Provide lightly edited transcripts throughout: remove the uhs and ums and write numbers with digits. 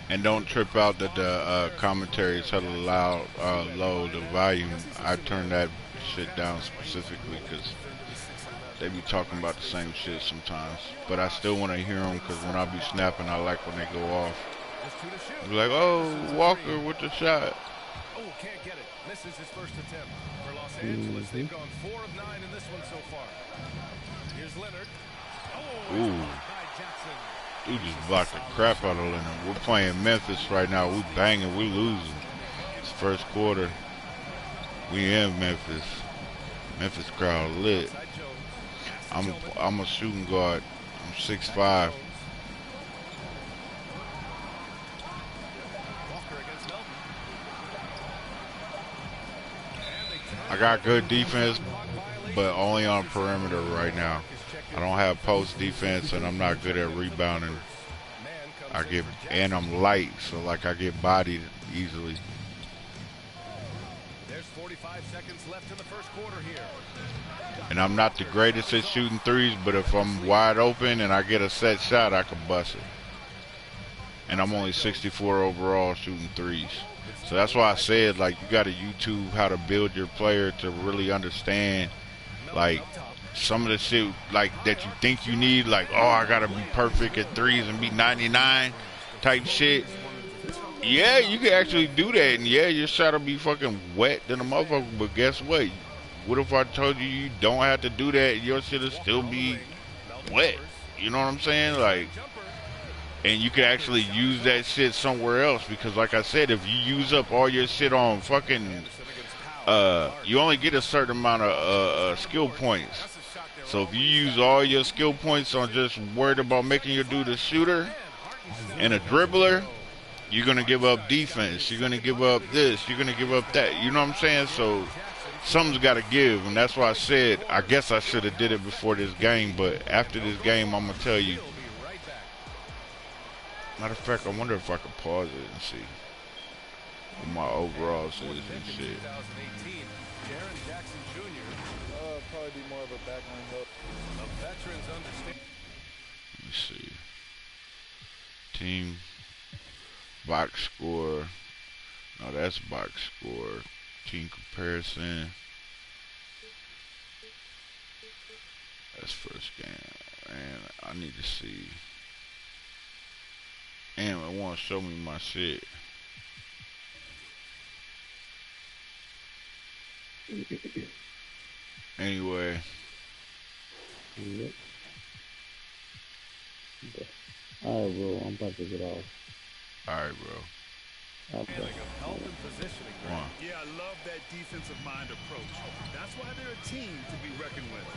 And don't trip out that the commentary is hella loud, low, the volume. I turn that shit down specifically because they be talking about the same shit sometimes. But I still want to hear them because when I be snapping, I like when they go off. Be like, oh, Walker with the shot. Oh, can't get it. Misses his first attempt. For Los Angeles, Mm-hmm. they've gone 4 of 9 in this one so far. Here's Leonard. Oh, Ooh. by Jackson. We just blocked the crap out of Leonard. We're playing Memphis right now. We banging. We losing. It's first quarter. We in Memphis. Memphis crowd lit. I'm a shooting guard. I'm 6'5". I got good defense, but only on perimeter right now. I don't have post defense, and I'm not good at rebounding. And I'm light, so like I get bodied easily. There's 45 seconds left in the first quarter here. And I'm not the greatest at shooting threes, but if I'm wide open and I get a set shot, I can bust it. And I'm only 64 overall shooting threes. So that's why I said, like, you got to YouTube how to build your player to really understand, like, some of the shit, like, that you think you need, like, oh, I got to be perfect at threes and be 99 type shit. Yeah, you can actually do that, and yeah, your shot will be fucking wet than a motherfucker, but guess what? What if I told you you don't have to do that, your shit will still be wet? You know what I'm saying? Like, and you can actually use that shit somewhere else, because like I said, if you use up all your shit on fucking, you only get a certain amount of skill points. So if you use all your skill points on just worried about making your dude a shooter and a dribbler, you're going to give up defense. You're going to give up this. You're going to give up that. You know what I'm saying? So something's got to give, and that's why I said I guess I should have did it before this game, but after this game, I'm going to tell you. Matter of fact, I wonder if I could pause it and see what my overalls is and shit. Probably be more of a backline look. Let me see. Team box score. No, that's box score. Team comparison. That's first game. And I need to see. Damn, it won't show me my shit. Anyway. Yep. Okay. Alright, bro. I'm about to get off. Alright, bro. Okay. Yeah, I love that defensive mind approach. That's why they're a team to be reckoned with.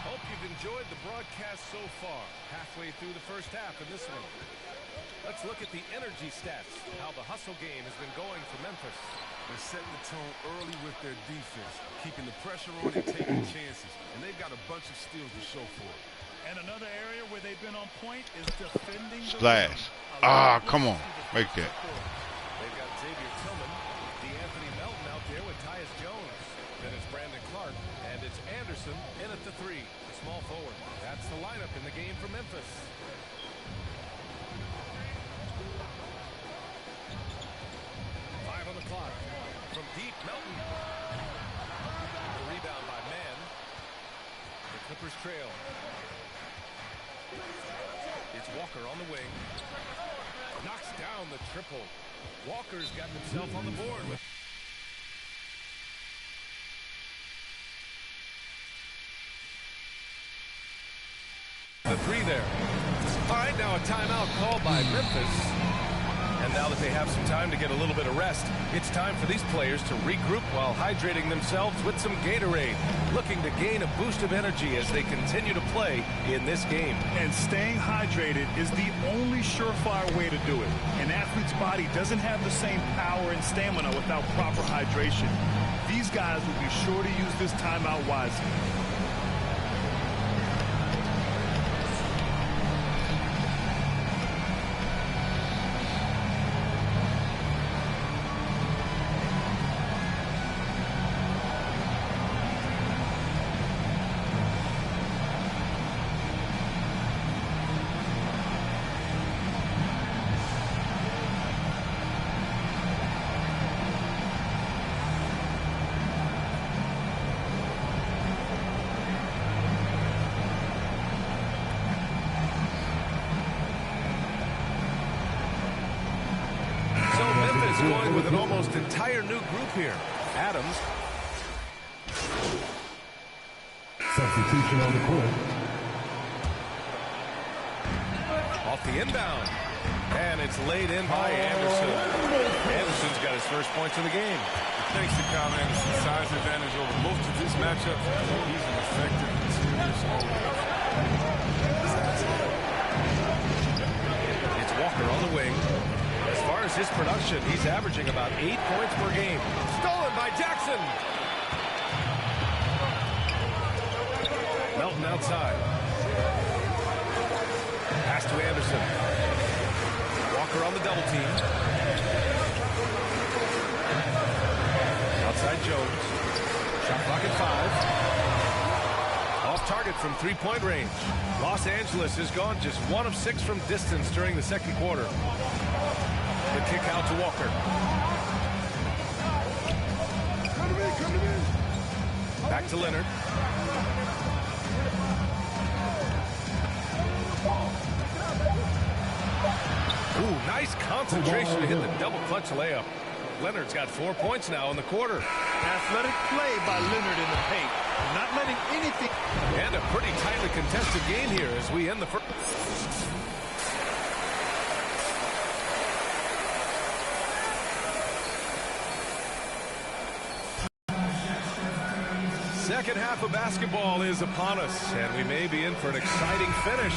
Hope you've enjoyed the broadcast so far. Halfway through the first half in this one. Let's look at the energy stats. How the hustle game has been going for Memphis. They're setting the tone early with their defense, keeping the pressure on and taking chances. And they've got a bunch of steals to show for it. And another area where they've been on point is defending. Splash. Ah, come on. Make that. They've got Xavier Tillman, D'Anthony Melton out there with Tyus Jones. Then it's Brandon Clark, and it's Anderson in at the 3, the small forward. That's the lineup in the game for Memphis. On the clock. From deep, Melton. The rebound by Mann. The Clippers trail. It's Walker on the wing. Knocks down the triple. Walker's got himself on the board with the 3 there. All right, now a timeout called by Memphis. And now that they have some time to get a little bit of rest, it's time for these players to regroup while hydrating themselves with some Gatorade, looking to gain a boost of energy as they continue to play in this game. And staying hydrated is the only surefire way to do it. An athlete's body doesn't have the same power and stamina without proper hydration. These guys will be sure to use this timeout wisely. going with an almost entire new group here. Adams. Substitution on the court. Off the inbound. And it's laid in by Anderson. Anderson's got his first points of the game. Thanks to Kyle Anderson's size advantage over most of his matchups, he's an effective interior scorer. It's Walker on the wing. As far as his production, he's averaging about 8 points per game. Stolen by Jackson. Melton outside. Pass to Anderson. Walker on the double team. Outside Jones. Shot clock at 5. Off target from three-point range. Los Angeles has gone just 1 of 6 from distance during the second quarter. The kick out to Walker. Back to Leonard. Ooh, nice concentration to hit the double clutch layup. Leonard's got 4 points now in the quarter. Athletic play by Leonard in the paint. Not letting anything. And a pretty tightly contested game here as we end the first. Second half of basketball is upon us, and we may be in for an exciting finish.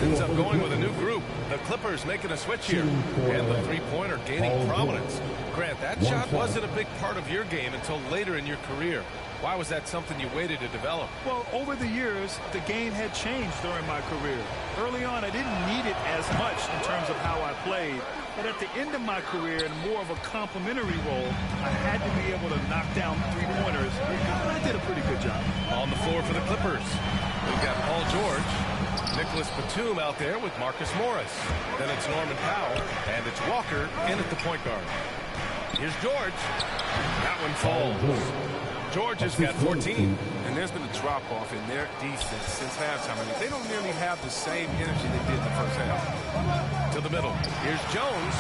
Ends up going with a new group. The Clippers making a switch here. And the three-pointer gaining prominence. Grant, that shot wasn't a big part of your game until later in your career. Why was that something you waited to develop? Well, over the years, the game had changed during my career. Early on, I didn't need it as much in terms of how I played. But at the end of my career, in more of a complementary role, I had to be able to knock down three-pointers. And I did a pretty good job. On the floor for the Clippers, we've got Paul George. Nicholas Batum out there with Marcus Morris. Then it's Norman Powell, and it's Walker in at the point guard. Here's George. That one falls. George has got 14. And there's been a drop-off in their defense since halftime. I mean, they don't nearly have the same energy they did in the first half. To the middle. Here's Jones,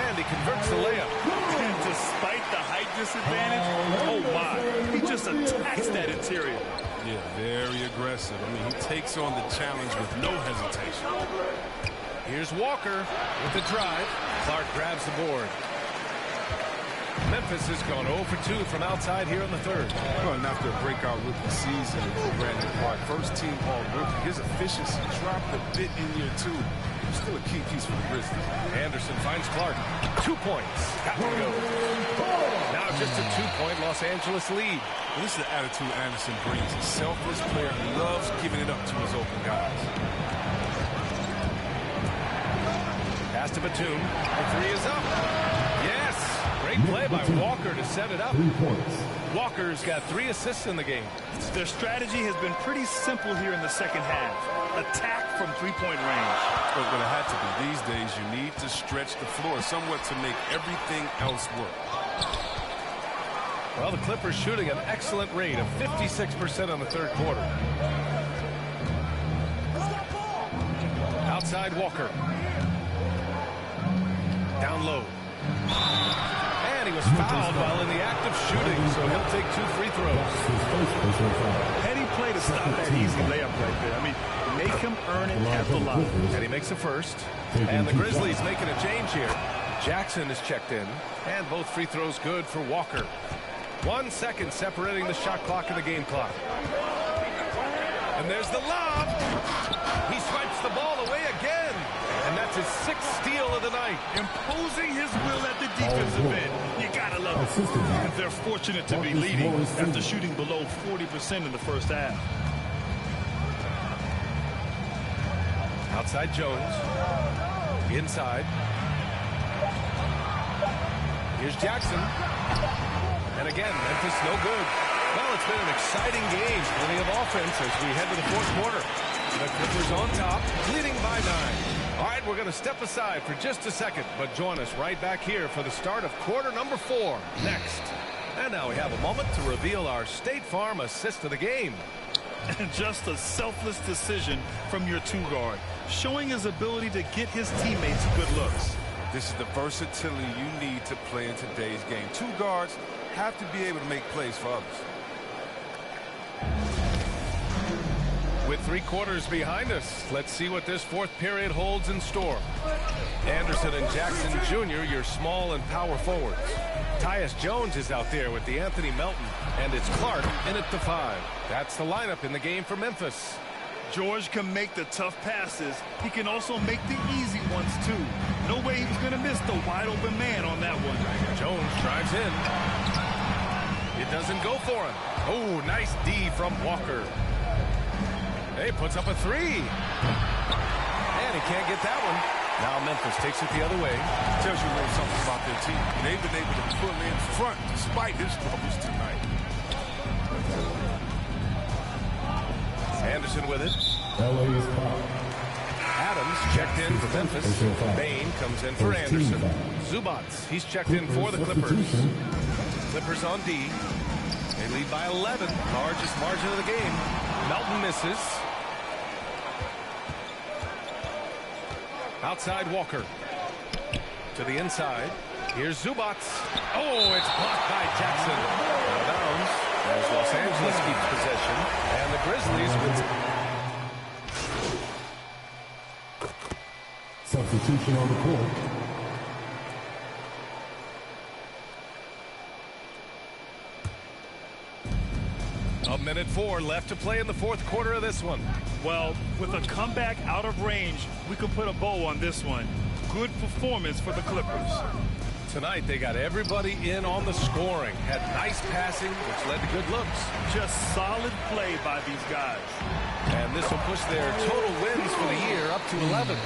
and he converts the layup. And despite the height disadvantage, oh my, he just attacks that interior. Yeah, very aggressive. I mean, he takes on the challenge with no hesitation. Here's Walker with the drive. Clark grabs the board. Memphis has gone 0 for 2 from outside here in the third. Well, and after a breakout rookie season for Brandon Clark, first team all-rookie, his efficiency dropped a bit in year 2. Still a key piece for the Grizzlies. Anderson finds Clark. 2 points. That one goes. Now just a 2-point Los Angeles lead. Well, this is the attitude Anderson brings. A selfless player who loves giving it up to his open guys. Pass to Batum. The three is up. Yes. Great play by Walker to set it up. 3 points. Walker's got 3 assists in the game. Their strategy has been pretty simple here in the second half. Attack from three-point range. But it had to be. These days, you need to stretch the floor somewhat to make everything else work. Well, the Clippers shooting an excellent rate of 56% on the third quarter. Outside Walker. Down low. And he was fouled while in the act of shooting, so he'll take 2 free throws. Heady play to stop that easy layup right there. I mean, make him earn it at the line. And he makes the first. And the Grizzlies making a change here. Jackson is checked in, and both free throws good for Walker. 1 second separating the shot clock and the game clock. And there's the lob. He swipes the ball away again. And that's his 6th steal of the night. Imposing his will at the defensive end. You gotta love it. And they're fortunate to be leading after shooting below 40% in the first half. Outside Jones. Inside. Here's Jackson. And again, Memphis no good. Well, it's been an exciting game. Plenty of offense as we head to the fourth quarter. The Clippers on top, leading by 9. All right, we're going to step aside for just a second, but join us right back here for the start of quarter number 4 next. And now we have a moment to reveal our State Farm assist of the game. And just a selfless decision from your two guard, showing his ability to get his teammates good looks. This is the versatility you need to play in today's game. Two guards have to be able to make plays for others. With 3 quarters behind us, let's see what this fourth period holds in store. Anderson and Jackson Jr., your small and power forwards. Tyus Jones is out there with the Anthony Melton, and it's Clark in at the 5. That's the lineup in the game for Memphis. George can make the tough passes. He can also make the easy ones, too. No way he was going to miss the wide-open man on that one. Jones drives in. It doesn't go for him. Oh, nice D from Walker. He puts up a 3. And he can't get that one. Now Memphis takes it the other way. Tells you a little something about their team. They've been able to pull in front despite his troubles tonight. Anderson with it. LA is foul. Adams checked in for Memphis. Bain comes in for Anderson. Zubats, he's checked in for the Clippers. Clippers on D. They lead by 11. Largest margin of the game. Melton misses. Outside Walker. To the inside. Here's Zubats. Oh, it's blocked by Jackson. Out of bounds. As Los Angeles keeps possession. And the Grizzlies with... Substitution on the court. A minute 4 left to play in the fourth quarter of this one. Well, with a comeback out of range, we can put a bow on this one. Good performance for the Clippers. Tonight, they got everybody in on the scoring. Had nice passing, which led to good looks. Just solid play by these guys. And this will push their total wins for the year up to 11.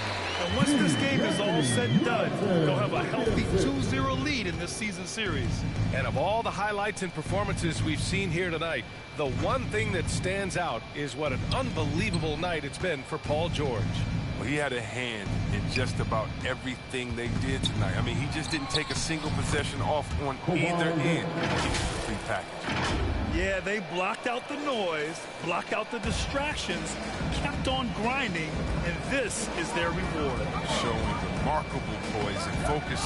And once this game is all said and done, they'll have a healthy 2-0 lead in this season series. And of all the highlights and performances we've seen here tonight, the one thing that stands out is what an unbelievable night it's been for Paul George. Well, he had a hand in just about everything they did tonight. I mean, he just didn't take a single possession off on either end. Complete package. Yeah, they blocked out the noise, blocked out the distractions, kept on grinding, and this is their reward. Showing remarkable poise and focus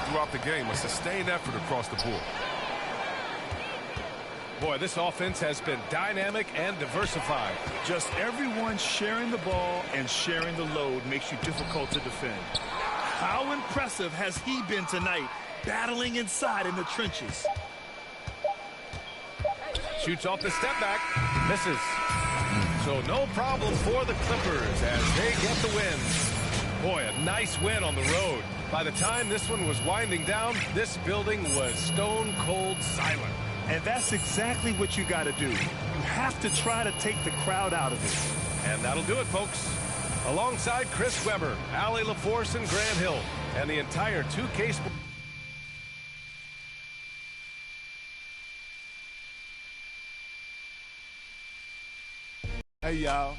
throughout the game. A sustained effort across the board. Boy, this offense has been dynamic and diversified. Just everyone sharing the ball and sharing the load makes you difficult to defend. How impressive has he been tonight, battling inside in the trenches? Shoots off the step back. Misses. So no problem for the Clippers as they get the win. Boy, a nice win on the road. By the time this one was winding down, this building was stone cold silent. And that's exactly what you got to do. You have to try to take the crowd out of it. And that'll do it, folks. Alongside Chris Webber, Allie LaForce, and Grant Hill, and the entire 2K Sports. Hey, y'all.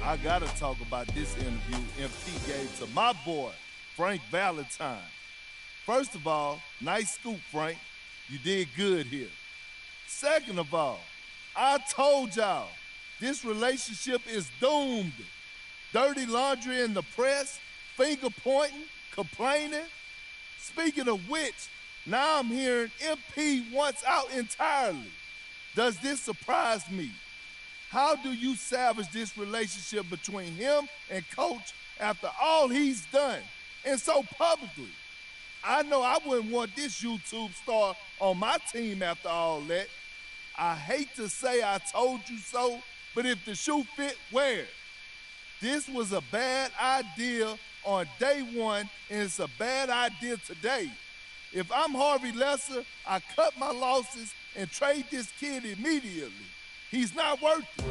I got to talk about this interview MP gave to my boy, Frank Valentine. First of all, nice scoop, Frank. You did good here. Second of all, I told y'all, this relationship is doomed. Dirty laundry in the press, finger pointing, complaining. Speaking of which, now I'm hearing MP wants out entirely. Does this surprise me? How do you salvage this relationship between him and Coach after all he's done, and so publicly? I know I wouldn't want this YouTube star on my team after all that. I hate to say I told you so, but if the shoe fit, wear it. This was a bad idea on day one, and it's a bad idea today. If I'm Harvey Lesser, I cut my losses and trade this kid immediately. He's not worth it.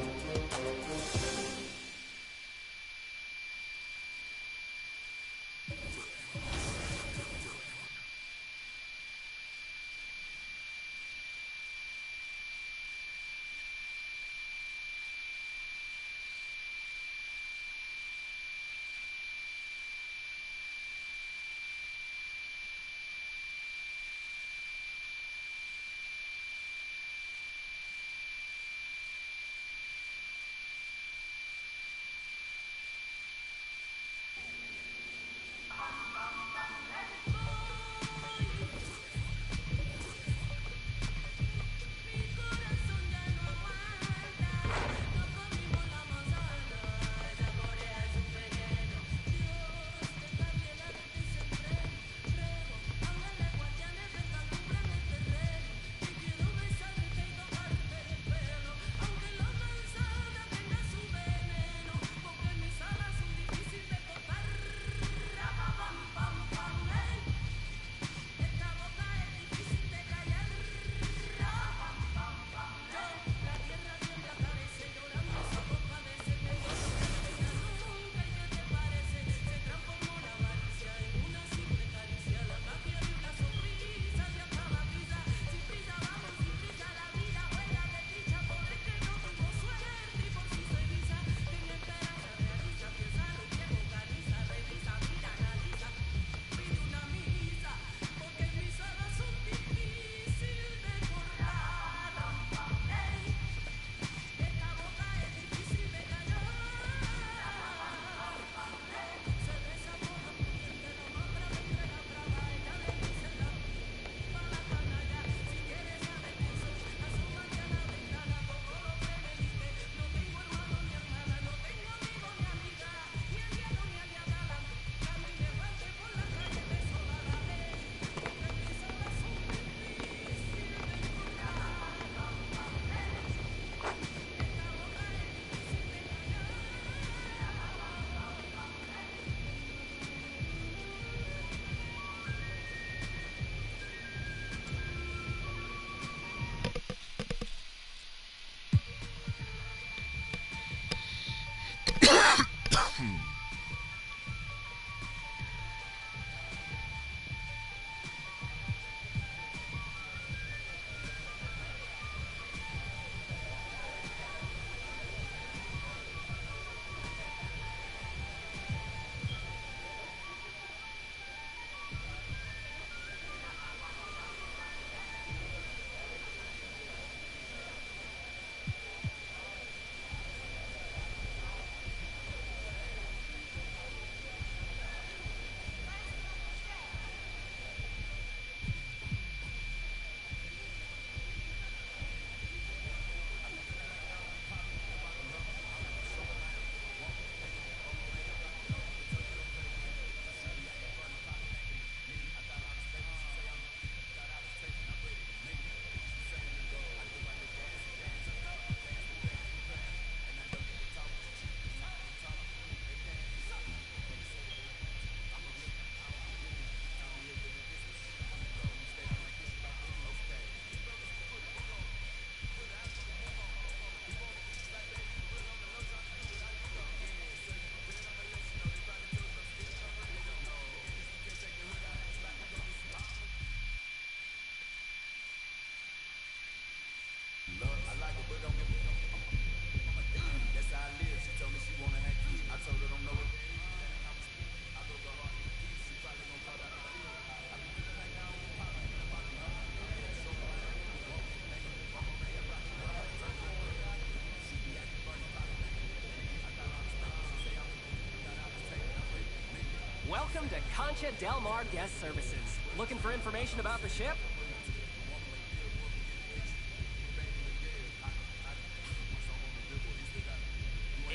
Welcome to Concha Del Mar Guest Services. Looking for information about the ship?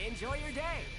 Enjoy your day.